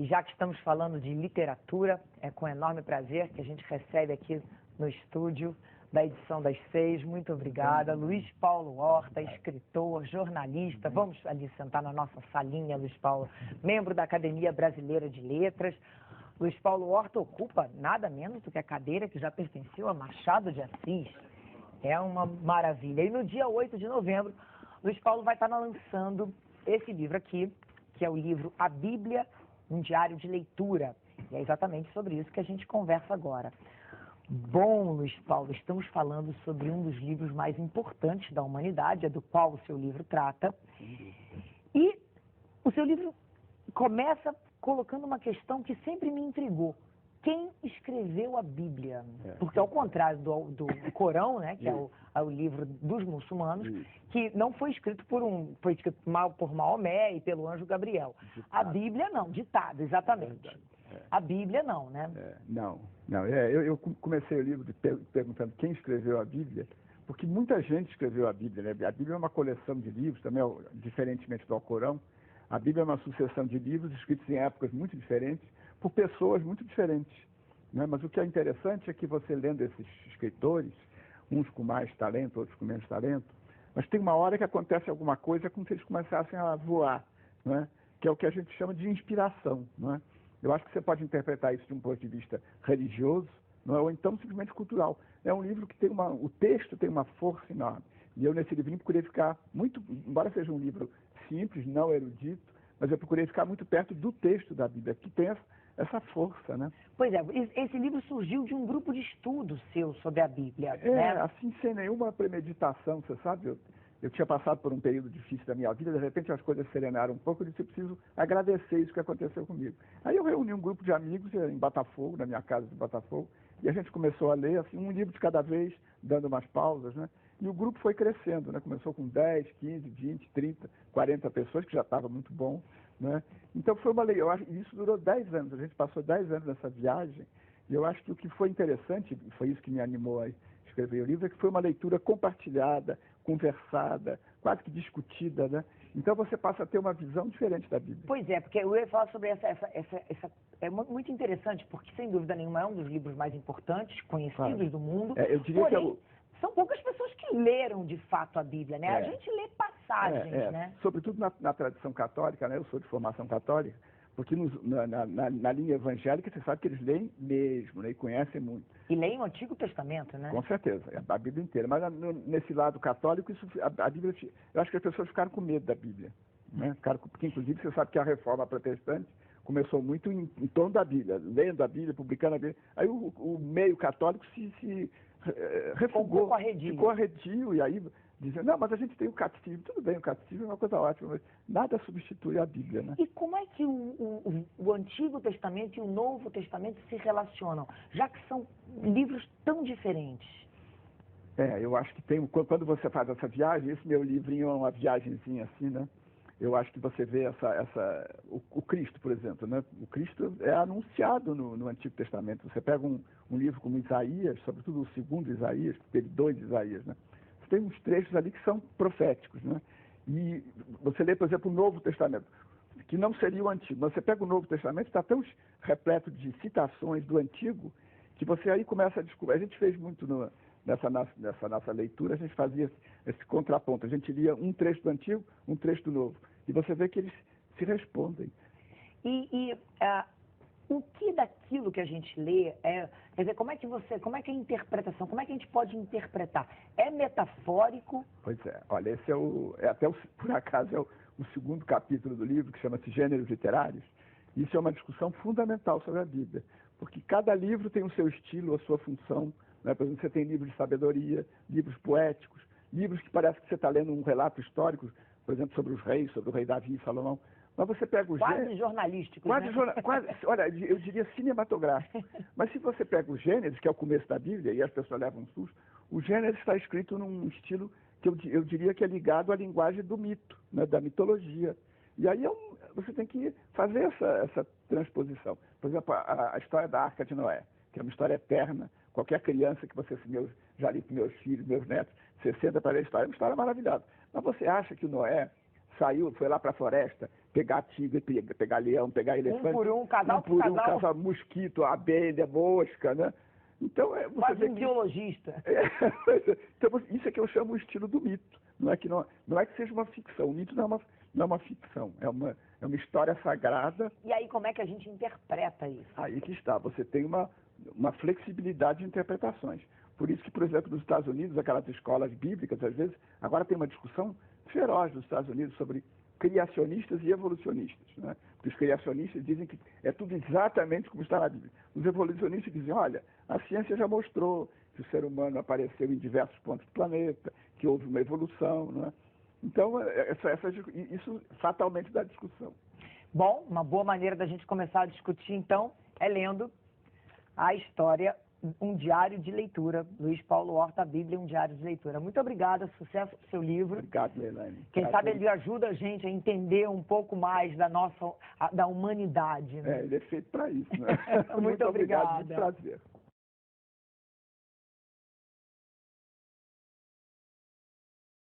E já que estamos falando de literatura, é com enorme prazer que a gente recebe aqui no estúdio da edição das 6. Muito obrigada. Luiz Paulo Horta, escritor, jornalista. Vamos ali sentar na nossa salinha, Luiz Paulo. Membro da Academia Brasileira de Letras. Luiz Paulo Horta ocupa nada menos do que a cadeira que já pertenceu a Machado de Assis. É uma maravilha. E no dia 8 de novembro, Luiz Paulo vai estar lançando esse livro aqui, que é o livro A Bíblia, um diário de leitura. E é exatamente sobre isso que a gente conversa agora. Bom, Luiz Paulo, estamos falando sobre um dos livros mais importantes da humanidade, é do qual o seu livro trata. E o seu livro começa colocando uma questão que sempre me intrigou. Quem escreveu a Bíblia? Porque ao contrário do Corão, né, que é o livro dos muçulmanos, que não foi escrito foi escrito por Maomé e pelo anjo Gabriel. A Bíblia não, ditado, exatamente. A Bíblia não, né? Não. Eu comecei o livro perguntando quem escreveu a Bíblia, porque muita gente escreveu a Bíblia, né? A Bíblia é uma coleção de livros, também, diferentemente do Alcorão. A Bíblia é uma sucessão de livros escritos em épocas muito diferentes, por pessoas muito diferentes, né? Mas o que é interessante é que você lendo esses escritores, uns com mais talento, outros com menos talento, mas tem uma hora que acontece alguma coisa como se eles começassem a voar, né? Que é o que a gente chama de inspiração, né? Eu acho que você pode interpretar isso de um ponto de vista religioso, não é? Ou então simplesmente cultural. É um livro que tem o texto tem uma força enorme. E eu nesse livrinho procurei ficar muito, embora seja um livro simples, não erudito, mas eu procurei ficar muito perto do texto da Bíblia, que tem essa força, né? Pois é, esse livro surgiu de um grupo de estudo seu sobre a Bíblia, né? Assim, sem nenhuma premeditação, você sabe, eu tinha passado por um período difícil da minha vida, de repente as coisas serenaram um pouco, eu disse, eu preciso agradecer isso que aconteceu comigo. Aí eu reuni um grupo de amigos em Botafogo, na minha casa de Botafogo, e a gente começou a ler, assim, um livro de cada vez, dando umas pausas, né? E o grupo foi crescendo, né? Começou com 10, 15, 20, 30, 40 pessoas, que já estava muito bom, né? Então foi uma leitura, e isso durou 10 anos, a gente passou 10 anos nessa viagem, e eu acho que o que foi interessante, e foi isso que me animou a escrever o livro, é que foi uma leitura compartilhada, conversada, quase que discutida, né? Então você passa a ter uma visão diferente da Bíblia. Pois é, porque eu ia falar sobre essa é muito interessante, porque sem dúvida nenhuma é um dos livros mais importantes, conhecidos do mundo. Eu diria porém, são poucas pessoas que leram de fato a Bíblia, né? A gente lê passagens, né? Sobretudo na tradição católica, né? Eu sou de formação católica, porque na linha evangélica você sabe que eles leem mesmo, né? E conhecem muito. E leem o Antigo Testamento, né? Com certeza, a Bíblia inteira. Mas nesse lado católico, a Bíblia, eu acho que as pessoas ficaram com medo da Bíblia, né? Porque inclusive você sabe que a reforma protestante começou muito em torno da Bíblia, lendo a Bíblia, publicando a Bíblia. Aí o meio católico se refugou, ficou arredio, e aí dizendo, não, mas a gente tem o catecismo. Tudo bem, o catecismo é uma coisa ótima, mas nada substitui a Bíblia, né? E como é que o Antigo Testamento e o Novo Testamento se relacionam, já que são livros tão diferentes? Eu acho que quando você faz essa viagem, esse meu livrinho é uma viagenzinha assim, né? Eu acho que você vê o Cristo, por exemplo, né? O Cristo é anunciado no Antigo Testamento. Você pega um livro como Isaías, sobretudo o segundo Isaías, teve 2 Isaías, né? Você tem uns trechos ali que são proféticos, né? E você lê, por exemplo, o Novo Testamento, que não seria o Antigo. Mas você pega o Novo Testamento, está tão repleto de citações do Antigo, que você aí começa a descobrir. A gente fez muito nessa nossa leitura, a gente fazia esse contraponto. A gente lia um trecho do Antigo, um trecho do Novo. E você vê que eles se respondem. O que daquilo que a gente lê quer dizer, como é que a interpretação, como é que a gente pode interpretar? É metafórico? Pois é. Olha, esse por acaso, é o segundo capítulo do livro, que chama-se Gêneros Literários. Isso é uma discussão fundamental sobre a Bíblia, porque cada livro tem o seu estilo, a sua função, né? Por exemplo, você tem livros de sabedoria, livros poéticos, livros que parece que você está lendo um relato histórico, por exemplo, sobre os reis, sobre o rei Davi e Salomão. Mas você pega o quase jornalístico, olha, eu diria cinematográfico. Mas se você pega o Gênesis, que é o começo da Bíblia, e as pessoas levam um susto, o Gênesis está escrito num estilo que eu diria que é ligado à linguagem do mito, né, da mitologia. E aí você tem que fazer essa transposição. Por exemplo, a história da Arca de Noé, que é uma história eterna. Qualquer criança que você já li para meus filhos, meus netos, você senta para ler a história, é uma história maravilhosa. Mas você acha que o Noé foi lá para a floresta, pegar tigre, pegar leão, pegar elefante. Um por um, casal por casal. Casal, mosquito, abelha, mosca, né? Então, você quase um biologista. Então, isso é que eu chamo o estilo do mito. Não é que seja uma ficção. O mito não é uma ficção, é uma história sagrada. E aí, como é que a gente interpreta isso? Aí que está, você tem uma flexibilidade de interpretações. Por isso que, por exemplo, nos Estados Unidos, aquelas escolas bíblicas, às vezes, agora tem uma discussão feroz nos Estados Unidos sobre criacionistas e evolucionistas, né? Porque os criacionistas dizem que é tudo exatamente como está na Bíblia. Os evolucionistas dizem, olha, a ciência já mostrou que o ser humano apareceu em diversos pontos do planeta, que houve uma evolução, né? Então, isso fatalmente dá discussão. Bom, uma boa maneira da gente começar a discutir, então, é lendo a história, um diário de leitura. Luiz Paulo Horta, a Bíblia, um diário de leitura. Muito obrigada, sucesso para o seu livro. Obrigado, Leilane. Quem sabe ele ajuda a gente a entender um pouco mais da humanidade. Né? Ele é feito para isso, né? Muito obrigado. Muito prazer.